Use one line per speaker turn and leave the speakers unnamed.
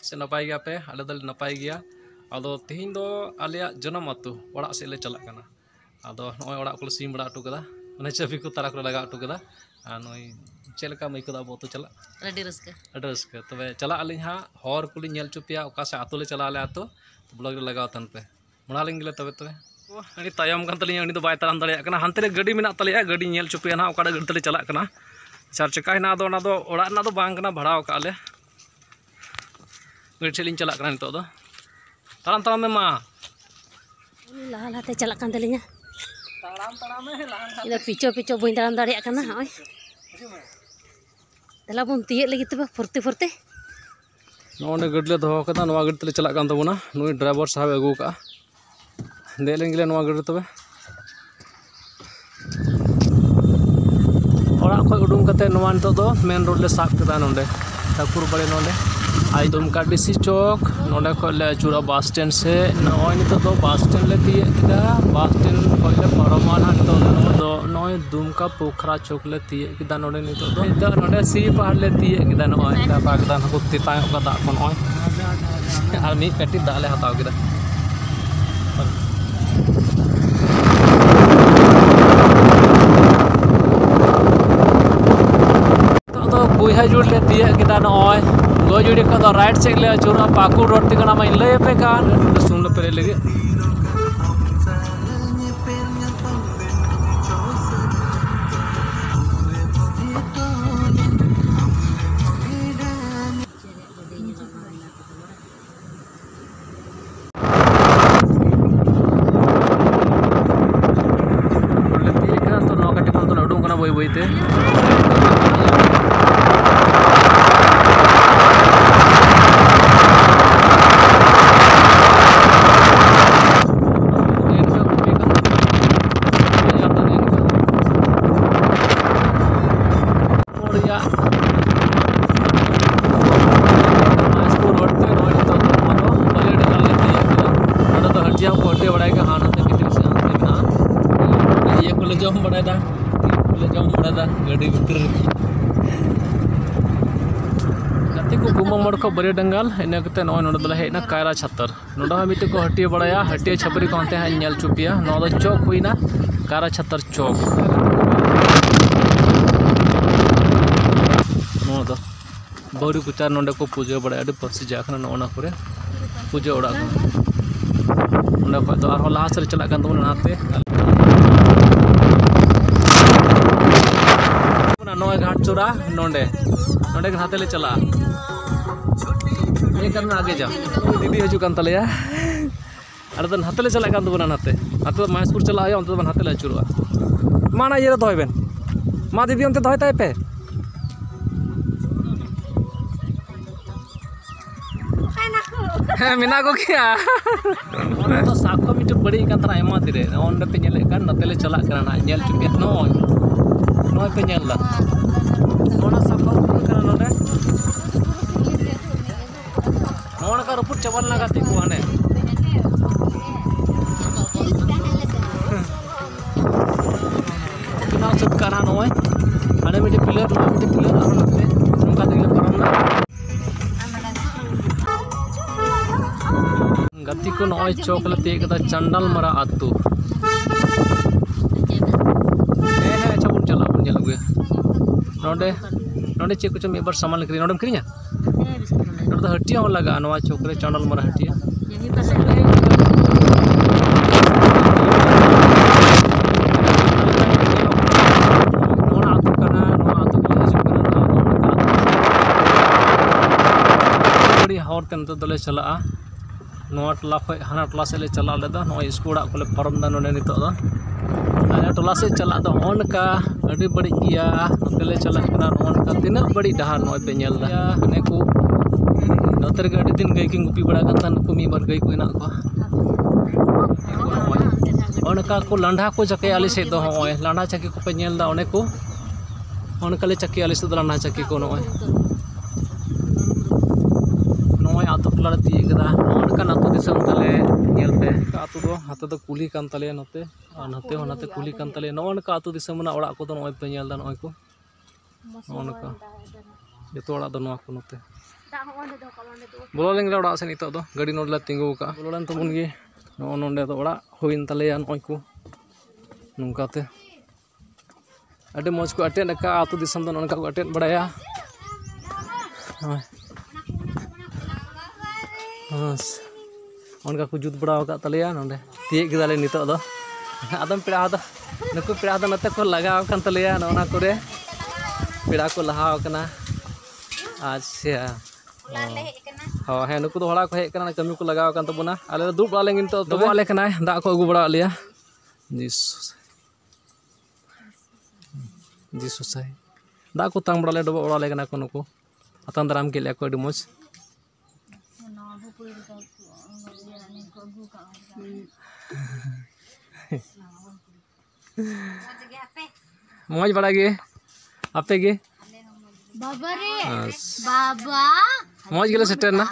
से नपाय गया पे आले दल नपाय गया आदो तेहिं दो आलिया जनम अतु ओड़ा से ले चला कना आदो नय ओड़ा को सीम बड़ा अटू कदा माने चाबी को तारा को लगा अटू कदा आ नय चेलका मैको दा बोतो चला
अडी रस्का
तबे चला अलिं हा हर कुली नेल चुपिया ओका से आतो ले चला आले आतो ब्लॉग रे लगाव तन पे मना लिंग ले तबे अनि तायम कान तलिया अनि दो बाय ताराम दाड़िया कना हानते रे गाड़ी मेना तलिया गाड़ी नेल चुपिया ना ओका गाड़ी तले चला कना चार चक्का हिना दो ना दो ओड़ा ना दो बांग कना भाड़ा ओका ले गाड़ी चलिन चला कना नितो दो ताराम ताराम में मा
लाहा लाते चला कान तलिया
ताराम में लाहा
इधर पीछो बई ताराम दाड़िया कना होय तला बुन तिये लगी तबे फुरते फुरते
नोंडे गाड़ी ले दो कदा नवा गाड़ी तले चला कान तबुना नुई ड्राइवर साहब अगु का दे लेंगे नवा गाड़ी तबे ओड़ा खो उडुम कते नवा नितो दो मेन रोड ले साब कदा नोंडे ठाकुर बड़े नोंडे आई दुमका डीसी चौक नोंडे खो ले चूरा बस स्टैंड से नय नितो दो बस स्टैंड ले तिये किदा बस स्टैंड खो ले परमान नितो दो नय दुमका पोखरा चौक ले तिये किदा नोंडे नितो दो नोंडे सी पहाड़ ले तिये किदा नय ता बागदान को तिताय का दा को नय आर मी पेटी दा ले हताव किदा बुहा जुड़ ले तिये किदा नय गोजुड़ी को राइट सेक ले चूरा पाकुड़ रोड तिगना मैं लय पे कान सुन ले पे लगे तो नौका टिकन तो उडुम कना बई बईते जम बड़ा गाड़ी भितर गति को गुमा मोड़ को बड़े डंगाल इन नोड़े हेना कायरा छतर नोड़ा मिट्टी को हटिया बड़ा हटिया छपरी को अंते नेल चुपिया नोड़ा चौक हुईना कायरा छतर चौक नोड़ा बौरी कुचार नोड़े को पूजा बड़ा पसी जाखना नोना करे पूजा ओड़ा तो और लाहा से चला नाते नोए घाट चूरा नोंडे नोंडे हाथे ले चला ये करना आगे जा दीदी हजू कान तलेया अरे तो हाथे ले चला कान तबना नाते हाथे माहेशपुर चला आया अंत हाथे ले चुरुआ माना ये दोय बेन मा दीदी अंत दोय ताय पे मिना को क्या तो साखो मिट बड़ी कातरा एमा दिरे ओंडे पे नेले कान नते ले चला करना नेल चुपिया नोय नोय पे नेल ला नोना साखो करना नोडे नोना का रुपुट चबल लगा ती को आने ना सब करना नोय आने मिटे पिलर और नते नोका दिले परमना गति को नय चौक ले ते कदा चंडल मरा आतु अच्छा बुन चला बुन जल गे नोडे नोडे चे कुछ एक बार सामान लेके नोडम करिया नोडे हटिया हो लगा नवा चौक रे चंडल मरा हटिया नोना आतु कना नोना आतु को हिजु कना बड़ी हौर तेन तो दले चला नोआ टोला खो हाना टोला से ले चला लेदा नोय स्कूल को ले परम दा नोने नितो दा आया टोला से चला दो ओनका अडी बड़ी गया नते ले चला कना ओनका तिना बड़ी डहार नोय पे नेल दा ने को नतर गाड़ी दिन गई किंग गुपी बड़ा गंता नुको मी बार गई को इना को ओनका को लंडा को चके आली से दो होय लंडा चके को पे नेल दा ओने को ओनका ले चके आली से दो लंडा चके को नोय आतो टोला ती कदा ओनका नातो दिसम तले नेल पे आतो दो हाते दो कुली कान तले नते नते होनाते कुली कान तले नोनका आतो दिसम ना ओड़ा को दो नोय पे नेल दा नोय को ओनका जतो ओड़ा दो नोआ को नते बोलो लेंगे ओड़ा से नितो दो गाड़ी नोडले तिंगू का बोलो लेन तबन गे नो नोंडे दो ओड़ा हुइन तलेया नय को नुंकाते अटे मौज को अटेन का आतु दिसम दो ननका को अटेन बड़ाया बस उनका को जुत बड़ा का तलेया नोंडे तिये गिदाले नितो दो आदम पेड़ा दो नुकु पेड़ा दो नते को लगाव कान तलेया नोना करे पेड़ा को लहाव कना अच्छा हाँ है नुकु हड़ा को हेकना कमी को लगाव कान तबना आले दुब बड़ा लेंगे तो दबो आले कना दा को अगु बड़ा लिया जी सुसाई दा को तांग बड़ा ले दबो बड़ा ले कना को नुकु अतन दराम के ले को अडी मोज मोज बड़ा गे आपे गे
बाबा रे बाबा
मोज गेले सेटर ना